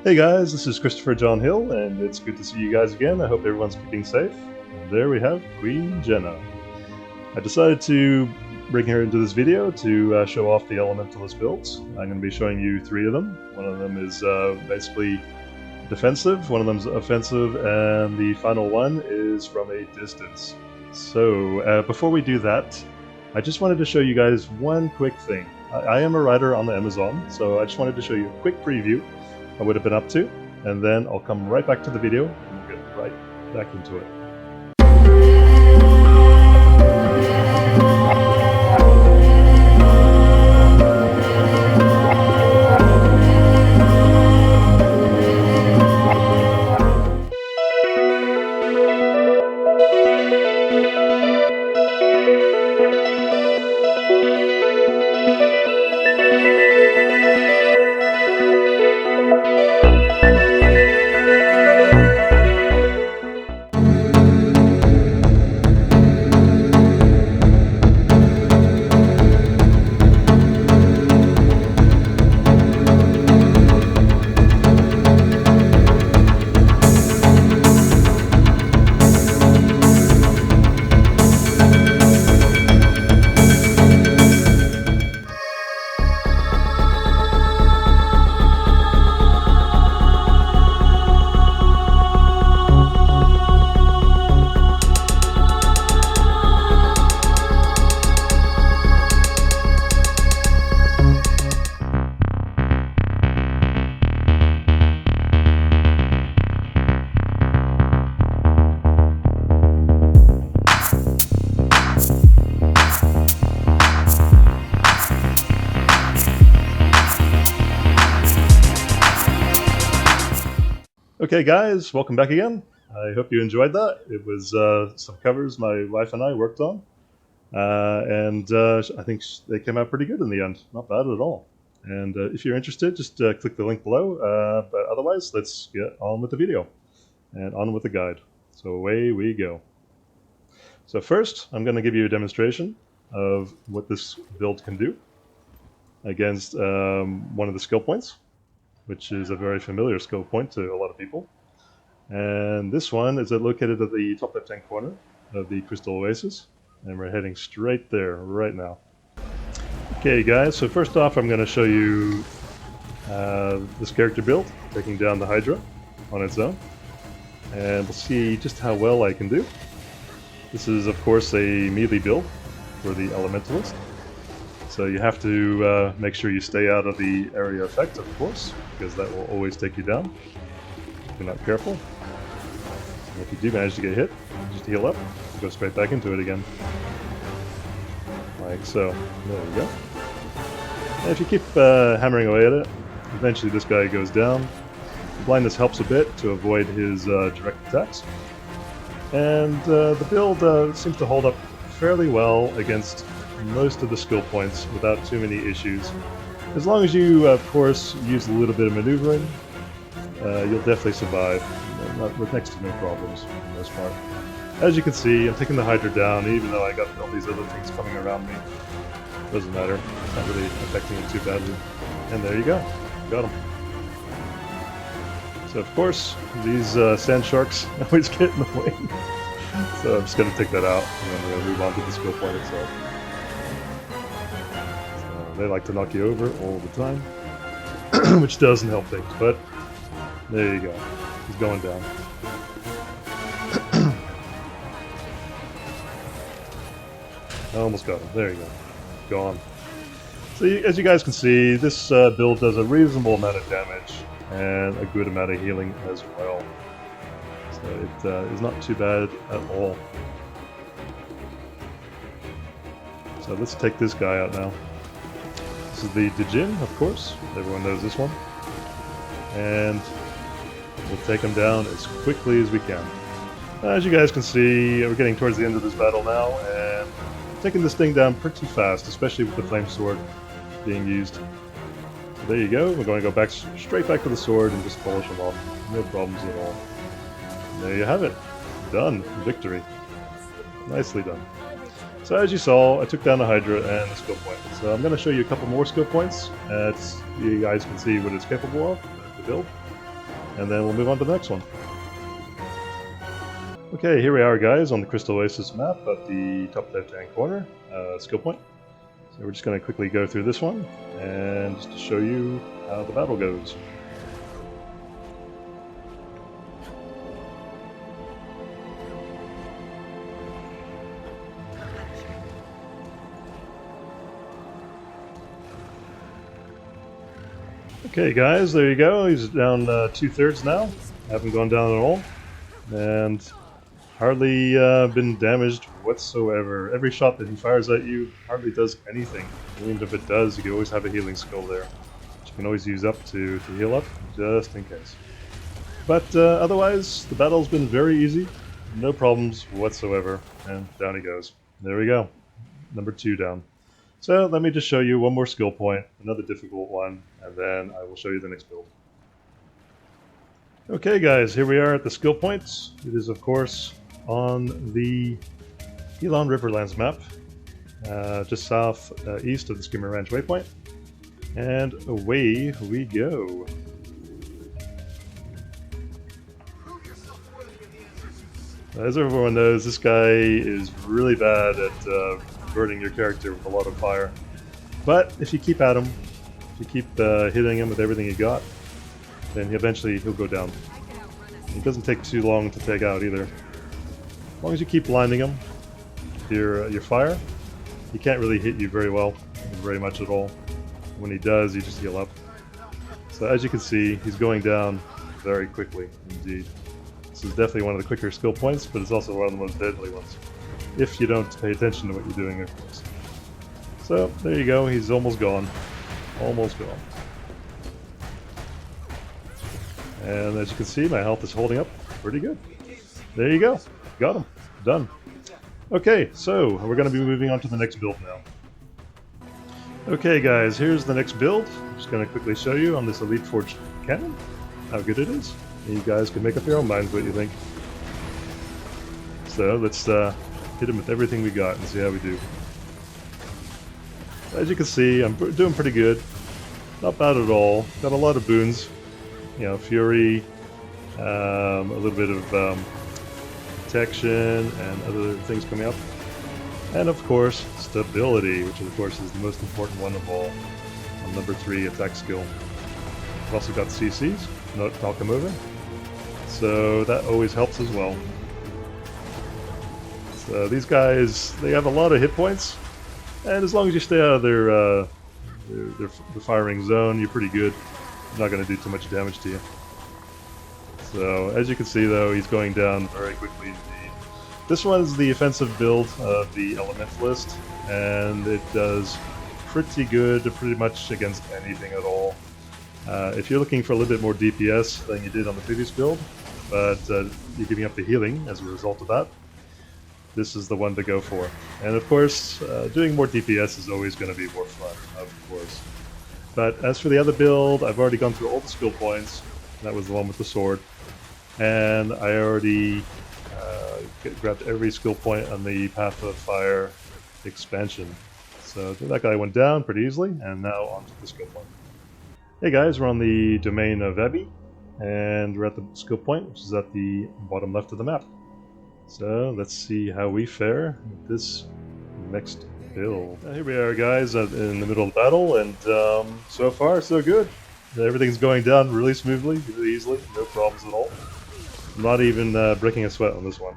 Hey guys, this is Christopher John Hill, and it's good to see you guys again. I hope everyone's keeping safe. And there we have Queen Jenna. I decided to bring her into this video to show off the Elementalist builds. I'm going to be showing you 3 of them. One of them is basically defensive, one of them is offensive, and the final one is from a distance. So before we do that, I just wanted to show you guys one quick thing. I am a writer on the Amazon, so I just wanted to show you a quick preview I would have been up to, and then I'll come right back to the video and we'll get right back into it. Okay guys, welcome back again. I hope you enjoyed that. It was some covers my wife and I worked on, and I think they came out pretty good in the end. Not bad at all. And if you're interested, just click the link below, but otherwise let's get on with the video and on with the guide. So away we go. So first I'm going to give you a demonstration of what this build can do against one of the skill points, which is a very familiar skill point to a lot of people. And this one is located at the top left-hand corner of the Crystal Oasis, and we're heading straight there right now. Okay guys, so first off I'm going to show you this character build, taking down the Hydra on its own, and we'll see just how well I can do. This is of course a melee build for the Elementalist. So you have to make sure you stay out of the area effect, of course, because that will always take you down if you're not careful. And if you do manage to get hit, just heal up and go straight back into it again. Like so. There we go. And if you keep hammering away at it, eventually this guy goes down. Blindness helps a bit to avoid his direct attacks. And the build seems to hold up fairly well against most of the skill points without too many issues. As long as you, of course, use a little bit of maneuvering, you'll definitely survive with next to no problems for the most part. As you can see, I'm taking the Hydra down, even though I got all these other things coming around me. Doesn't matter, it's not really affecting it too badly. And there you go, got him. So of course, these sand sharks always get in the way. So I'm just going to take that out, and then we're going to move on to the skill point itself. They like to knock you over all the time, which doesn't help things, but there you go. He's going down. I almost got him. There you go. Gone. So as you guys can see, this build does a reasonable amount of damage and a good amount of healing as well. So it is not too bad at all. So let's take this guy out now. This is the Djinn, of course. Everyone knows this one. And we'll take him down as quickly as we can. As you guys can see, we're getting towards the end of this battle now, and taking this thing down pretty fast, especially with the flame sword being used. So there you go. We're going to go back straight back to the sword and just polish him off. No problems at all. And there you have it. Done. Victory. Nicely done. So as you saw, I took down the Hydra and the skill point. So I'm going to show you a couple more skill points, so you guys can see what it's capable of, the build. and then we'll move on to the next one. Okay, here we are, guys, on the Crystal Oasis map at the top left-hand corner, skill point. So we're just going to quickly go through this one, and just to show you how the battle goes. Okay, guys, there you go. He's down 2/3 now. Haven't gone down at all, and hardly been damaged whatsoever. Every shot that he fires at you hardly does anything. Even if it does, you can always have a healing skill there, which you can always use up to heal up, just in case. But otherwise, the battle's been very easy. No problems whatsoever. And down he goes. There we go. Number 2 down. So let me just show you one more skill point, another difficult one, and then I will show you the next build. Okay guys, here we are at the skill points. It is of course on the Elon Riverlands map, just south east of the Skimmer Ranch waypoint. And away we go. As everyone knows, this guy is really bad at burning your character with a lot of fire. But if you keep at him, if you keep hitting him with everything you got, then eventually he'll go down. It doesn't take too long to take out either. As long as you keep blinding him with your fire, he can't really hit you very well, very much at all. When he does, you just heal up. So as you can see, he's going down very quickly indeed. This is definitely one of the quicker skill points, but it's also one of the most deadly ones. If you don't pay attention to what you're doing, of course. So, there you go, he's almost gone. Almost gone. And as you can see, my health is holding up pretty good. There you go. Got him. Done. Okay, so we're going to be moving on to the next build now. Okay guys, here's the next build. I'm just going to quickly show you on this Elite Forged cannon how good it is. You guys can make up your own minds what you think. So let's hit him with everything we got and see how we do. As you can see, I'm doing pretty good. Not bad at all. Got a lot of boons. You know, Fury, a little bit of protection and other things coming up. And of course, stability, which of course is the most important one of all. On number 3 attack skill. I've also got CCs, not Falcomover. So that always helps as well. So these guys, they have a lot of hit points, and as long as you stay out of their firing zone, you're pretty good. Not going to do too much damage to you. So as you can see though, he's going down very quickly indeed. This one's the offensive build of the Elementalist, and it does pretty good pretty much against anything at all. If you're looking for a little bit more DPS than you did on the previous build, but you're giving up the healing as a result of that, this is the one to go for. And of course, doing more DPS is always going to be more fun, of course. But as for the other build, I've already gone through all the skill points. That was the one with the sword. And I already grabbed every skill point on the Path of Fire expansion. So that guy went down pretty easily, and now on to the skill point. Hey guys, we're on the domain of Abby, and we're at the skill point, which is at the bottom left of the map. So let's see how we fare with this next build. Now, here we are guys in the middle of the battle, and so far so good. Everything's going down really smoothly, really easily, no problems at all. Not even breaking a sweat on this one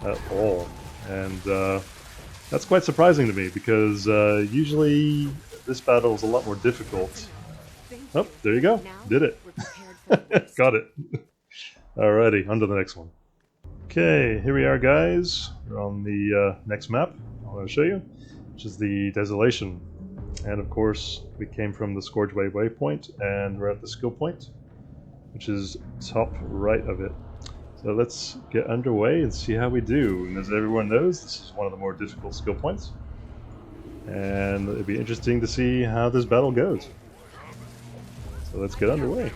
at all. And that's quite surprising to me, because usually this battle is a lot more difficult. Oh, there you go. Did it. Got it. Alrighty, on to the next one. Okay, here we are guys. We're on the next map I want to show you, which is the Desolation. And of course, we came from the Scourgeway waypoint, and we're at the skill point, which is top right of it. So let's get underway and see how we do. And as everyone knows, this is one of the more difficult skill points. And it'll be interesting to see how this battle goes. So let's get underway.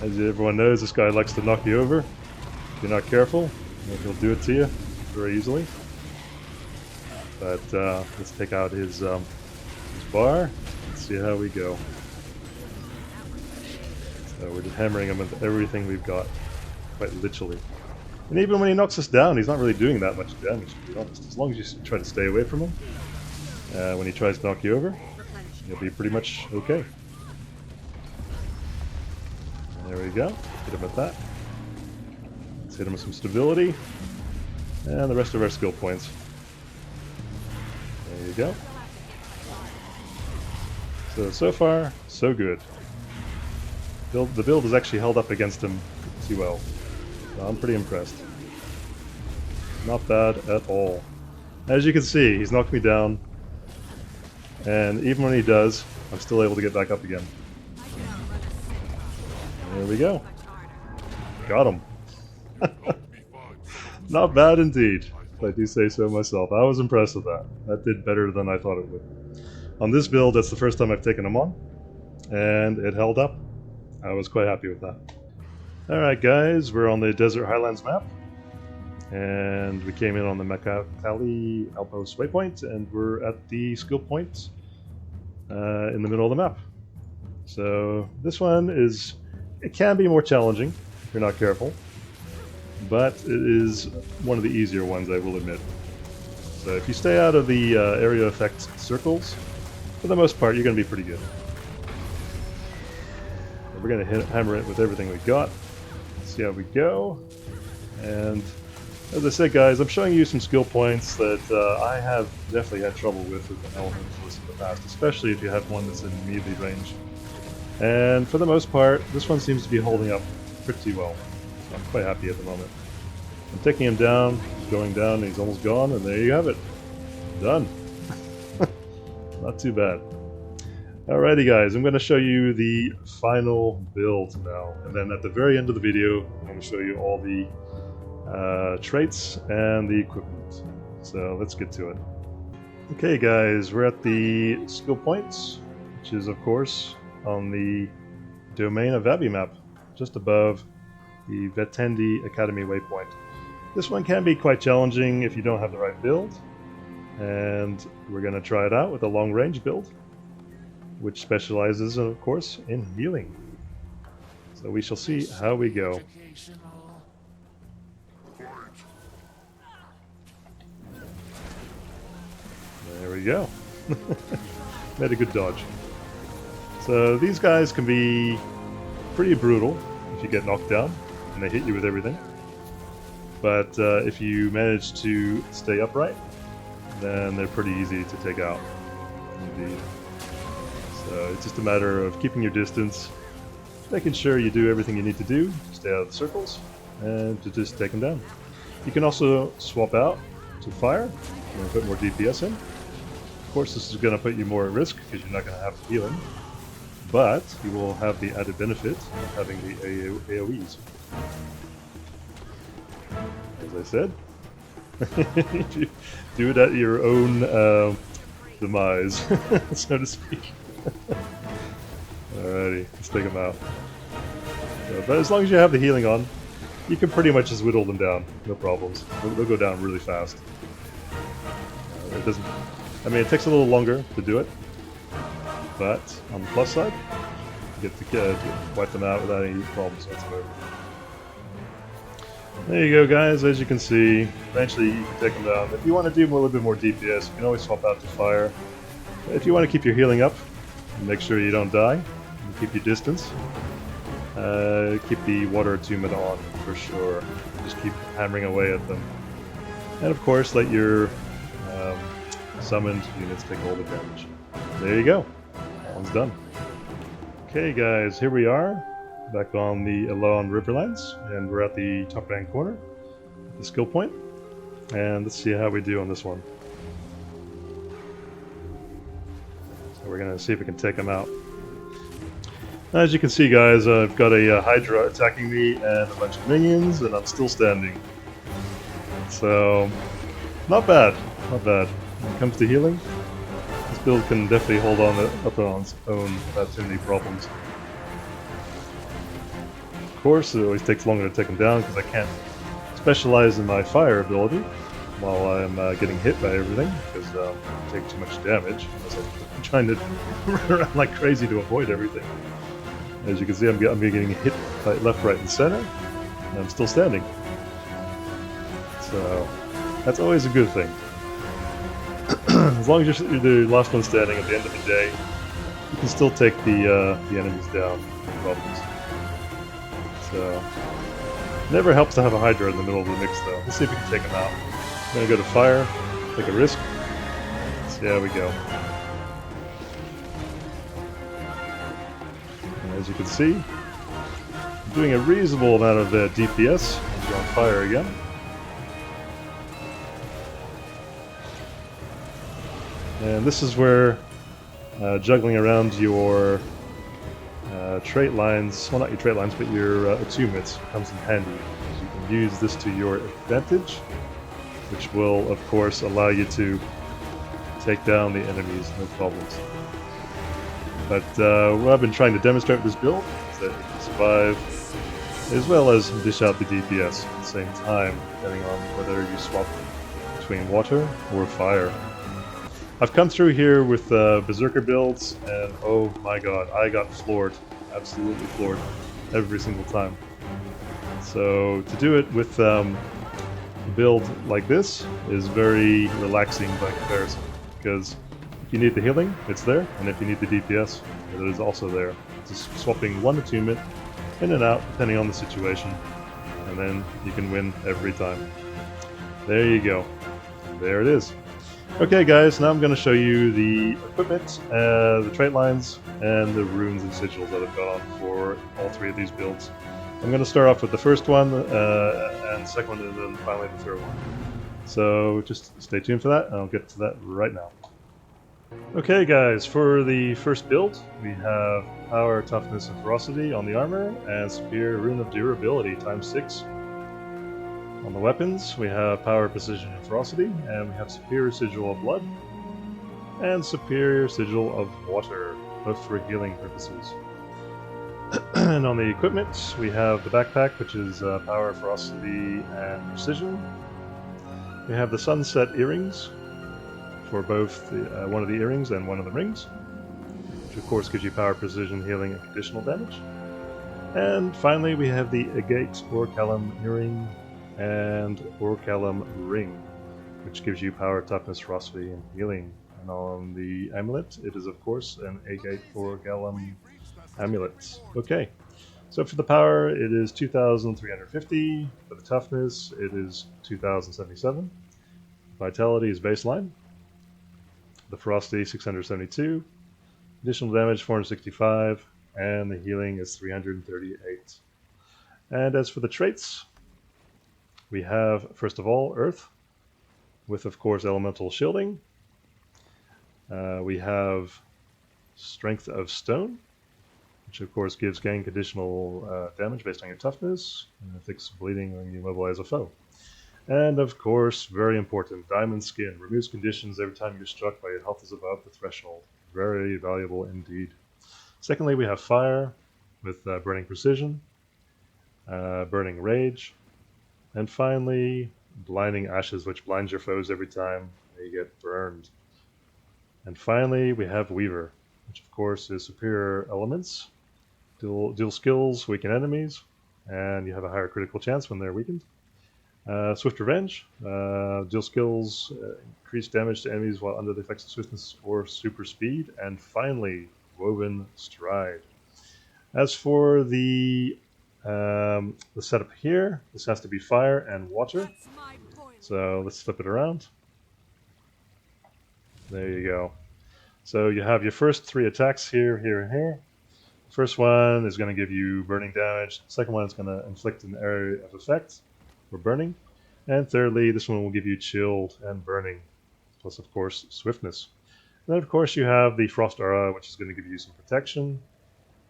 As everyone knows, this guy likes to knock you over. If you're not careful, he'll do it to you very easily. But let's take out his bar. Let's see how we go. So we're just hammering him with everything we've got, quite literally. And even when he knocks us down, he's not really doing that much damage, to be honest. As long as you try to stay away from him, when he tries to knock you over, you'll be pretty much okay. There we go. Hit him with that. Let's hit him with some stability. And the rest of our skill points. There you go. So far, so good. The build has actually held up against him pretty well. So I'm pretty impressed. Not bad at all. As you can see, he's knocked me down. And even when he does, I'm still able to get back up again. There we go. Got him. Not bad indeed, if I do say so myself. I was impressed with that. That did better than I thought it would. On this build, that's the first time I've taken him on, and it held up. I was quite happy with that. Alright guys, we're on the Desert Highlands map, and we came in on the Makakali Outpost waypoint, and we're at the skill point in the middle of the map. So this one it can be more challenging if you're not careful, but it is one of the easier ones, I will admit. So if you stay out of the area effect circles, for the most part, you're going to be pretty good. So we're going to hammer it with everything we've got. See how we go. And as I said, guys, I'm showing you some skill points that I have definitely had trouble with an Elementalist in the past, especially if you have one that's in melee range. And for the most part, this one seems to be holding up pretty well. So I'm quite happy at the moment. I'm taking him down, he's going down, and he's almost gone, and there you have it. Done. Not too bad. Alrighty guys, I'm going to show you the final build now, and then at the very end of the video, I'm going to show you all the traits and the equipment. So let's get to it. Okay guys, we're at the skill points, which is of course on the Domain of Abby map, just above the Vetendi Academy waypoint. This one can be quite challenging if you don't have the right build, and we're going to try it out with a long range build, which specializes of course in healing. So we shall see how we go. There we go. Made a good dodge. So these guys can be pretty brutal if you get knocked down and they hit you with everything. But if you manage to stay upright, then they're pretty easy to take out. Indeed. So it's just a matter of keeping your distance, making sure you do everything you need to do to stay out of the circles, and to just take them down. You can also swap out to fire and put more DPS in. Of course, this is going to put you more at risk because you're not going to have healing, but you will have the added benefit of having the AoEs. As I said, do it at your own demise, so to speak. Alrighty, let's take them out. But as long as you have the healing on, you can pretty much just whittle them down, no problems. They'll go down really fast. It doesn't. I mean, it takes a little longer to do it, but on the plus side, you get to wipe them out without any problems whatsoever. There you go, guys. As you can see, eventually you can take them down. If you want to do a little bit more DPS, you can always swap out to fire. If you want to keep your healing up, make sure you don't die, and keep your distance. Keep the water attunement on for sure. Just keep hammering away at them. And of course, let your summoned units take all the damage. There you go. That one's done. Okay guys, here we are, back on the Elon Riverlands, and we're at the top right corner, the skill point, and let's see how we do on this one. So we're gonna see if we can take them out. As you can see, guys, I've got a Hydra attacking me and a bunch of minions, and I'm still standing. So, not bad, not bad. When it comes to healing, this build can definitely hold on up on its own without too many problems. Of course, it always takes longer to take them down because I can't specialize in my fire ability, while I'm getting hit by everything, because I take too much damage as I'm trying to run around like crazy to avoid everything. As you can see, I'm getting hit by left, right, and center, and I'm still standing. So that's always a good thing. As long as you're the last one standing at the end of the day, you can still take the enemies down, no problems. So never helps to have a Hydra in the middle of the mix, though. Let's see if we can take him out. I'm gonna go to fire, take a risk. See how we go. And as you can see, I'm doing a reasonable amount of DPS. I'm on fire again. And this is where juggling around your trait lines, well, not your trait lines, but your attunements comes in handy. You can use this to your advantage, which will, of course, allow you to take down the enemies, no problems. But what I've been trying to demonstrate with this build is that you can survive as well as dish out the DPS at the same time, depending on whether you swap between water or fire. I've come through here with Berserker builds, and oh my god, I got floored. Absolutely floored. Every single time. So to do it with a build like this is very relaxing by comparison, because if you need the healing, it's there, and if you need the DPS, it is also there. Just swapping one attunement in and out, depending on the situation, and then you can win every time. There you go. There it is. Okay guys, now I'm going to show you the equipment, the trait lines, and the runes and sigils that I've got on for all three of these builds. I'm going to start off with the first one, and the second one, and then finally the third one. So just stay tuned for that, and I'll get to that right now. Okay guys, for the first build, we have Power, Toughness, and Ferocity on the armor, and Superior Rune of Durability ×6. On the weapons, we have Power, Precision, and Ferocity, and we have Superior Sigil of Blood, and Superior Sigil of Water, both for healing purposes. And on the equipment, we have the backpack, which is Power, Ferocity, and Precision. We have the Sunset Earrings, for both the, one of the earrings and one of the rings, which of course gives you Power, Precision, Healing, and conditional damage. And finally, we have the Agate Orcalum Earring and Orcalum Ring, which gives you Power, Toughness, Ferocity, and Healing. And on the amulet, it is of course an Agate Orcalum amulet. Okay, so for the power, it is 2,350. For the toughness, it is 2,077. Vitality is baseline. The ferocity 672. Additional damage 465, and the healing is 338. And as for the traits, we have, first of all, Earth, with, of course, Elemental Shielding. We have Strength of Stone, which, of course, gives gain conditional damage based on your toughness, and afflicts bleeding when you mobilize a foe. And, of course, very important, Diamond Skin. Removes conditions every time you're struck by your health is above the threshold. Very valuable indeed. Secondly, we have Fire, with Burning Precision, Burning Rage, and finally, Blinding Ashes, which blinds your foes every time they get burned. And finally, we have Weaver, which of course is Superior Elements. Dual skills weaken enemies, and you have a higher critical chance when they're weakened. Swift Revenge, dual skills increase damage to enemies while under the effects of swiftness or super speed. And finally, Woven Stride. As for the setup here, this has to be fire and water. So let's flip it around. There you go. So you have your first three attacks here, here, and here. The first one is going to give you burning damage. The second one is going to inflict an area of effect for burning. And thirdly, this one will give you chilled and burning, plus of course swiftness. And then of course you have the Frost Aura, which is going to give you some protection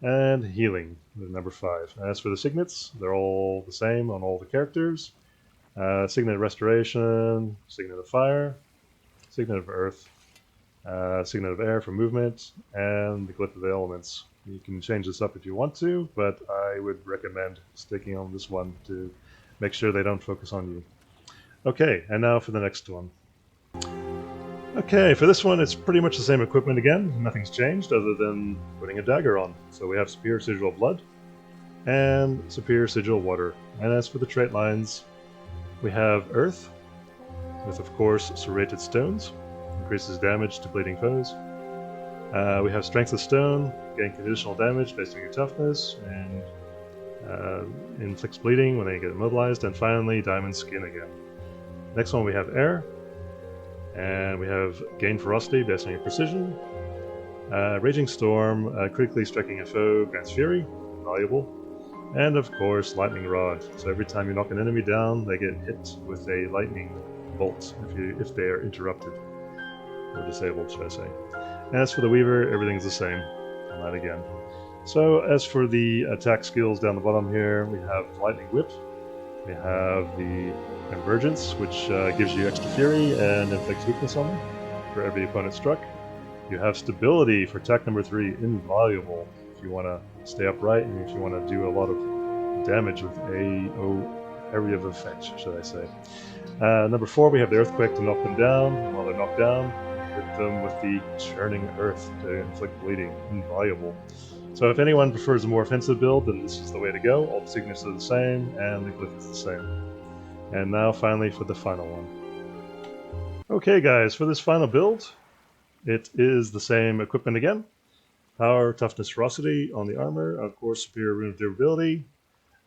and healing, number 5. As for the signets, they're all the same on all the characters. Signet of Restoration, Signet of Fire, Signet of Earth, Signet of Air for movement, and the Glyph of the Elements. You can change this up if you want to, but I would recommend sticking on this one to make sure they don't focus on you. Okay, and now for the next one. Okay, for this one, it's pretty much the same equipment again. Nothing's changed other than putting a dagger on. So we have Superior Sigil Blood and Superior Sigil Water. And as for the trait lines, we have Earth, with of course Serrated Stones, increases damage to bleeding foes. We have Strength of Stone, gain conditional damage based on your toughness, and inflicts bleeding when they get immobilized. And finally, Diamond Skin again. Next one we have Air, and we have gain ferocity based on your precision. Raging Storm, critically striking a foe grants fury, valuable. And of course, Lightning Rod. So every time you knock an enemy down, they get hit with a lightning bolt if they are interrupted. Or disabled, should I say. And as for the Weaver, everything's the same on that again. So as for the attack skills down the bottom here, we have Lightning Whip. We have the Convergence, which gives you extra fury and inflicts weakness on them for every opponent struck. You have Stability for attack number 3, invaluable if you want to stay upright and if you want to do a lot of damage with area of effect, should I say. Number 4, we have the Earthquake to knock them down, and while they're knocked down, hit them with the Churning Earth to inflict bleeding, invaluable. So if anyone prefers a more offensive build, then this is the way to go. All the signatures are the same, and the glyph is the same. And now finally for the final one. Okay guys, for this final build, it is the same equipment again. Power, Toughness, Ferocity on the armor, of course Superior Rune of Durability.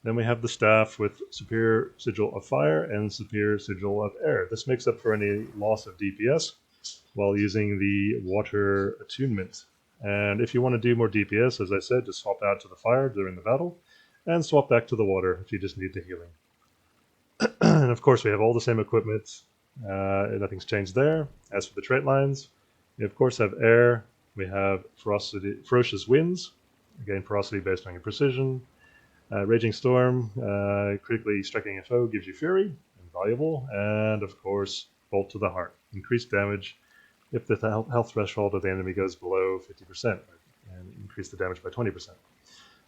Then we have the staff with Superior Sigil of Fire and Superior Sigil of Air. This makes up for any loss of DPS while using the Water Attunement. And if you want to do more DPS, as I said, just swap out to the Fire during the battle, and swap back to the Water if you just need the healing. And of course we have all the same equipment, nothing's changed there. As for the trait lines, we of course have Air, we have Ferocious Winds, again ferocity based on your precision. Raging Storm, critically striking a foe gives you fury, invaluable, and of course Bolt to the Heart, increased damage if the health threshold of the enemy goes below 50%, and increase the damage by 20%.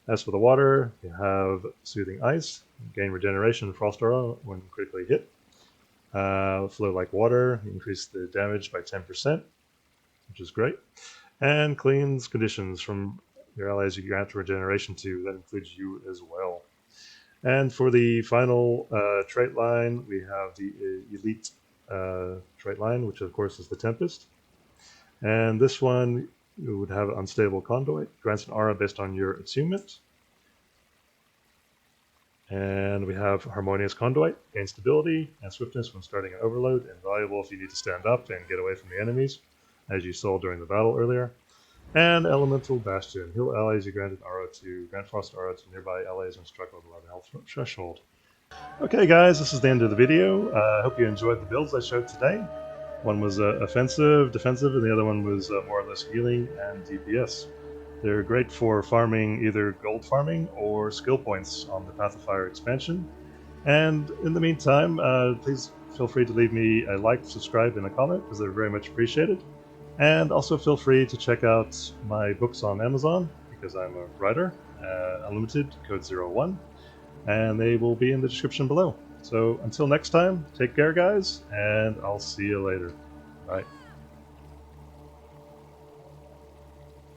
As for the water, you have Soothing Ice, gain regeneration and Frost Aura when critically hit. Flow Like Water, increase the damage by 10%, which is great. And cleans conditions from your allies you grant regeneration to, that includes you as well. And for the final trait line, we have the Elite trait line, which of course is the Tempest. And this one, you would have Unstable Conduit, grants an aura based on your attunement. And we have Harmonious Conduit, gain stability and swiftness when starting an overload, and valuable if you need to stand up and get away from the enemies, as you saw during the battle earlier. And Elemental Bastion, heal allies you granted aura to, grant frost aura to nearby allies when struck with a low health threshold. Okay guys, this is the end of the video. I hope you enjoyed the builds I showed today. One was offensive, defensive, and the other one was more or less healing and DPS. They're great for farming either gold farming or skill points on the Path of Fire expansion. And in the meantime, please feel free to leave me a like, subscribe, and a comment, because they're very much appreciated. And also feel free to check out my books on Amazon, because I'm a writer, Unlimited, code 01, and they will be in the description below. So until next time, take care guys, and I'll see you later. Bye.